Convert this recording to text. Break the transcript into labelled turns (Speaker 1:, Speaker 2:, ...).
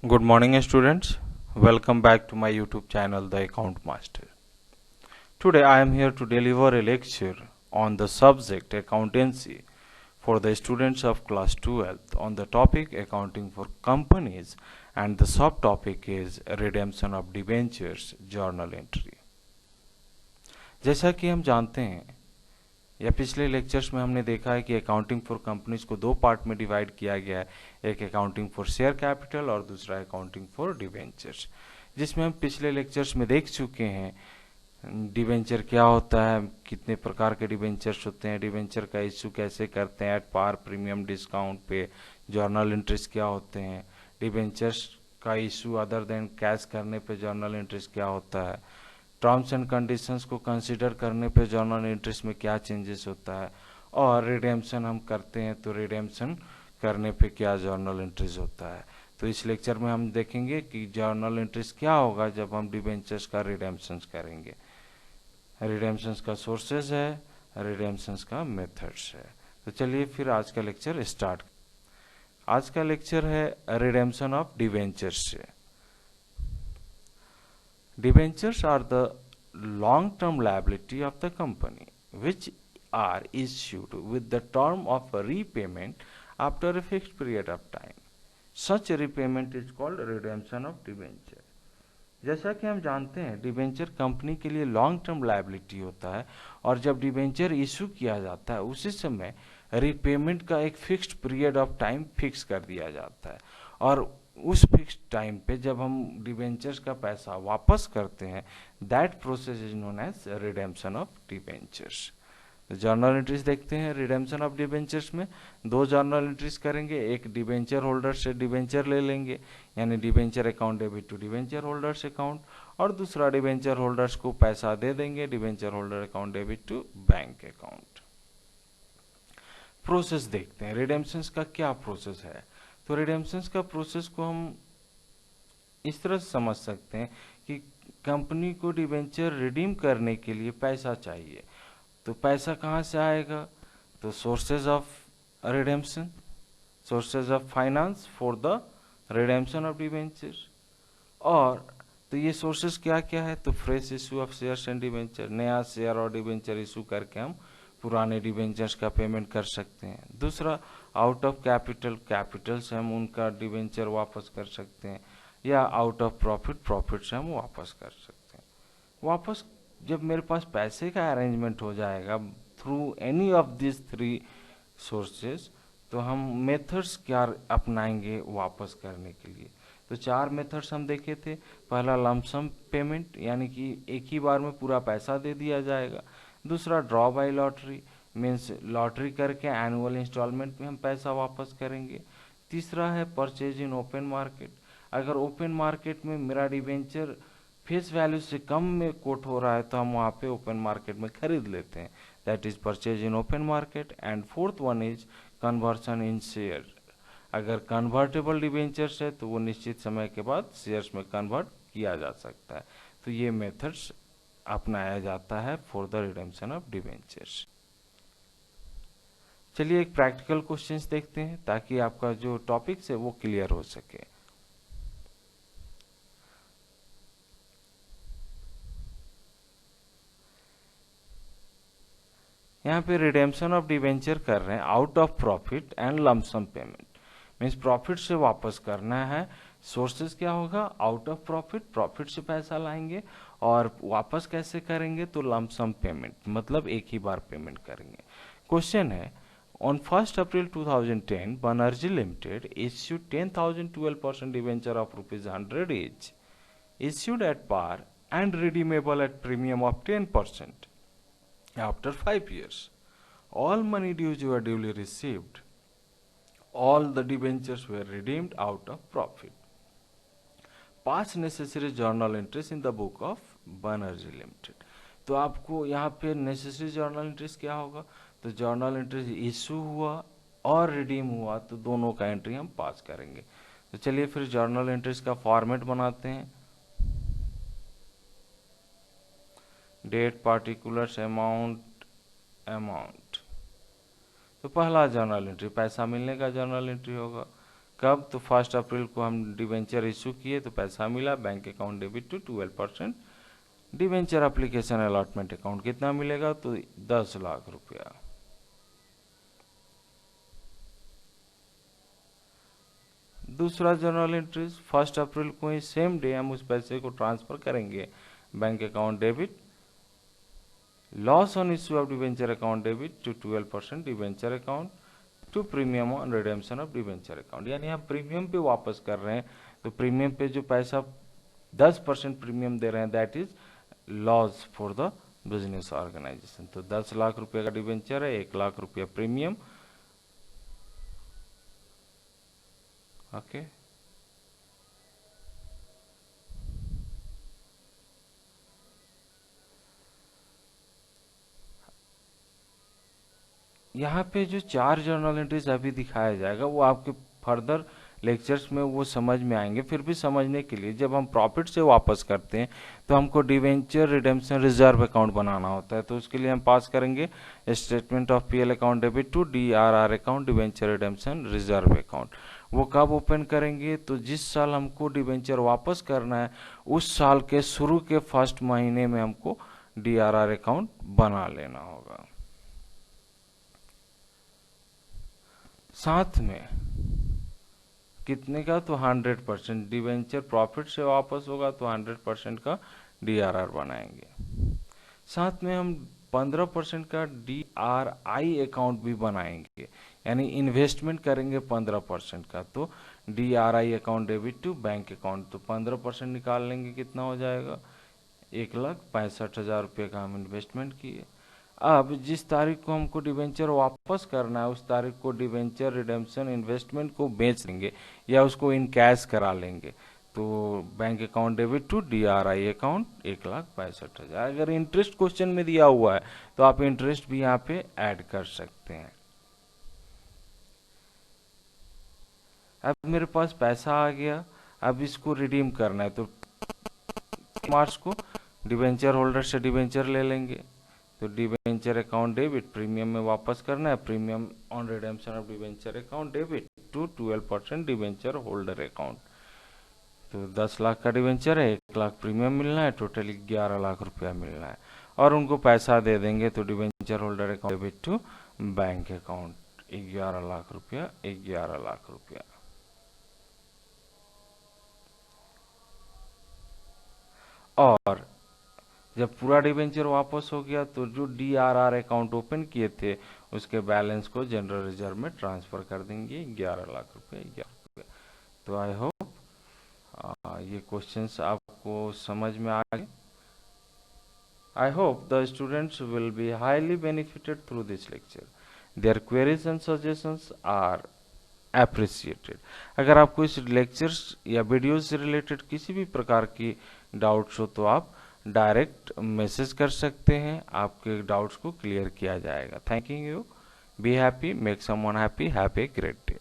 Speaker 1: Good morning, students. Welcome back to my YouTube channel, The Account Master. Today, I am here to deliver a lecture on the subject accountancy for the students of class 12th on the topic accounting for companies, and the subtopic is redemption of debentures journal entry. जैसा कि हम जानते हैं या पिछले lectures में हमने देखा है कि अकाउंटिंग फॉर कंपनीज को दो पार्ट में डिवाइड किया गया है, एक अकाउंटिंग फॉर शेयर कैपिटल और दूसरा अकाउंटिंग फॉर डिवेंचर्स, जिसमें हम पिछले लेक्चर्स में देख चुके हैं डिवेंचर क्या होता है, कितने प्रकार के डिवेंचर्स होते हैं, डिवेंचर का इशू कैसे करते हैं, एट पार प्रीमियम डिस्काउंट पे जर्नल एंट्रीज क्या होते हैं, डिवेंचर्स का इशू अदर देन कैश करने पे जर्नल एंट्रीज क्या होता है, टर्म्स एंड कंडीशंस को कंसीडर करने पे जर्नल एंट्रीज में क्या चेंजेस होता है, और रिडेम्पशन हम करते हैं तो रिडेम्पशन करने पे क्या जर्नल एंट्रीज होता है। तो इस लेक्चर में हम देखेंगे कि जर्नल एंट्रीज क्या होगा जब हम डिबेंचर्स का रिडेम्पशन करेंगे, रिडेम्पशंस का सोर्सेज है, रिडेम्पशंस का मेथड्स है। तो चलिए फिर आज का लेक्चर स्टार्ट। आज का लेक्चर है रिडेम्पशन ऑफ डिवेंचर्स से। Debentures are the long-term liability of the company which are issued with the term of repayment after a fixed period of time. Such repayment is called redemption of debenture. जैसा कि हम जानते हैं debenture company के लिए long term liability होता है, और जब डिबेंचर इशू किया जाता है उसी समय रिपेमेंट का एक fixed period of time fix कर दिया जाता है, और उस फिक्स्ड टाइम पे जब हम डिबेंचर्स का पैसा वापस करते हैं that process is known as redemption of debentures. Journal entries देखते हैं रिडेम्पशन ऑफ डिबेंचर्स में। दो जर्नल एंट्रीज करेंगे, एक डिबेंचर होल्डर से डिबेंचर ले लेंगे यानी debenture account debit to debenture holders account, और दूसरा डिबेंचर होल्डर्स को पैसा दे देंगे debenture holder account debit to bank account. Process देखते हैं रिडेम्पशन का क्या प्रोसेस है। तो रिडेम्पशन का प्रोसेस को हम इस तरह से समझ सकते हैं कि कंपनी को डिबेंचर रिडीम करने के लिए पैसा चाहिए, तो पैसा कहाँ से आएगा, तो sources of redemption, sources of finance for the redemption of debenture. और तो ये सोर्सेज क्या क्या है, तो fresh issue of shares and debenture, नया शेयर और डिबेंचर इशू करके हम पुराने डिबेंचर्स का पेमेंट कर सकते हैं। दूसरा आउट ऑफ कैपिटल, कैपिटल से हम उनका डिबेंचर वापस कर सकते हैं, या आउट ऑफ प्रॉफिट, प्रॉफिट से हम वापस कर सकते हैं। वापस जब मेरे पास पैसे का अरेंजमेंट हो जाएगा through any of this three sources, तो हम मेथड्स क्या अपनाएंगे वापस करने के लिए। तो चार मेथड्स हम देखे थे। पहला लमसम पेमेंट यानी कि एक ही बार में पूरा पैसा दे दिया जाएगा। दूसरा draw bye lottery means lottery करके एनुअल इंस्टॉलमेंट में हम पैसा वापस करेंगे। तीसरा है परचेज इन ओपन मार्केट, अगर ओपन मार्केट में मेरा डिवेंचर फेस वैल्यू से कम में कोट हो रहा है तो हम वहाँ पे ओपन मार्केट में खरीद लेते हैं, that is purchase in open market. And fourth one is conversion in share, अगर कन्वर्टेबल डिवेंचर्स है तो वो निश्चित समय के बाद शेयर्स में कन्वर्ट किया जा सकता है। तो ये मेथड्स अपनाया जाता है for the redemption of debentures. चलिए एक प्रैक्टिकल क्वेश्चंस देखते हैं ताकि आपका जो टॉपिक्स है वो क्लियर हो सके। यहाँ पे रिडेम्पशन ऑफ डिवेंचर कर रहे हैं out of profit and lump sum payment, means profit से वापस करना है। सोर्सेज क्या होगा, आउट ऑफ प्रॉफिट, प्रॉफिट से पैसा लाएंगे, और वापस कैसे करेंगे, तो लमसम पेमेंट मतलब एक ही बार पेमेंट करेंगे। क्वेश्चन है on 1 April 2010 Banerjee limited issued 10,000 12% debenture of ₹100 each issued at par and redeemable at premium of 10%. After 5 years, all money dues were duly received. All the debentures were redeemed out of profit. Pass necessary journal entries in the book of Banerjee Limited. तो आपको यहाँ पे necessary journal entries क्या होगा, तो journal entries issue हुआ और redeem हुआ तो दोनों का एंट्री हम पास करेंगे। तो चलिए फिर जर्नल एंट्रीज का फॉर्मेट बनाते हैं। Date, particulars, amount, amount. तो पहला जर्नल एंट्री पैसा मिलने का जर्नल एंट्री होगा, कब? तो 1 अप्रैल को हम डिवेंचर इशू किए तो पैसा मिला, bank account debit to 12%। Debenture application allotment account कितना मिलेगा? तो 10 लाख रुपया। दूसरा जर्नल एंट्रीज, 1 अप्रैल को ही सेम डे हम उस पैसे को ट्रांसफर करेंगे, bank account debit, loss on issue of debenture account debit to 12% debenture account to premium on redemption of debenture account. यानी हम प्रीमियम पे वापस कर रहे हैं, तो प्रीमियम पे जो पैसा 10% प्रीमियम दे रहे हैं, that is loss for the business organisation. तो 10 लाख रुपये का डिवेंचर है, 1 लाख रुपया प्रीमियम। ओके, यहाँ पे जो 4 जर्नल एंट्रीज अभी दिखाया जाएगा वो आपके फर्दर लेक्चर्स में वो समझ में आएंगे। फिर भी समझने के लिए, जब हम प्रॉफिट से वापस करते हैं तो हमको डिवेंचर रिडेम्पशन रिजर्व अकाउंट बनाना होता है। तो उसके लिए हम पास करेंगे statement of PL account debit to DRR account debenture redemption reserve account. वो कब ओपन करेंगे? तो जिस साल हमको डिवेंचर वापस करना है उस साल के शुरू के 1 महीने में हमको डीआरआर अकाउंट बना लेना होगा। साथ में कितने का? तो 100%। डिवेंचर प्रॉफिट से वापस होगा तो 100% का डीआरआर बनाएंगे। साथ में हम 15% का डीआरआई अकाउंट भी बनाएंगे, यानी इन्वेस्टमेंट करेंगे 15% का। तो DRI account debit to bank account, तो 15% निकाल लेंगे, कितना हो जाएगा? 1,65,000 रुपये का हम इन्वेस्टमेंट किए। अब जिस तारीख को हमको डिवेंचर वापस करना है उस तारीख को डिवेंचर रिडेम्पशन इन्वेस्टमेंट को बेच देंगे या उसको इन कैश करा लेंगे। तो bank account debit to DRI account 1,65,000। अगर इंटरेस्ट क्वेश्चन में दिया हुआ है तो आप इंटरेस्ट भी यहाँ पे ऐड कर सकते हैं। अब मेरे पास पैसा आ गया, अब इसको रिडीम करना है तो मार्च को डिवेंचर होल्डर से डिवेंचर ले लेंगे। तो डिवेंचर अकाउंट डेबिट प्रीमियम में वापस करना है, premium on redemption of debenture account debit to 12% debenture holder account. तो 10 लाख का डिवेंचर है, 1 लाख प्रीमियम मिलना है, टोटल 11 लाख रुपया मिलना है और उनको पैसा दे देंगे। तो debenture holder account debit to bank account 11 lakh रुपया, 11 लाख रुपया। और जब पूरा डिवेंचर वापस हो गया तो जो डीआरआर अकाउंट ओपन किए थे उसके बैलेंस को जनरल रिजर्व में ट्रांसफर कर देंगे, 11 लाख रुपए, 11 रुपये। तो आई होप ये क्वेश्चंस आपको समझ में आ गए। I hope the students will be highly benefited through this lecture. Their queries and suggestions are appreciated. अगर आपको इस लेक्चर्स या वीडियो से रिलेटेड किसी भी प्रकार की डाउट्स हो तो आप डायरेक्ट मैसेज कर सकते हैं, आपके डाउट्स को क्लियर किया जाएगा। Thank you. Be happy, make someone happy, have a great day.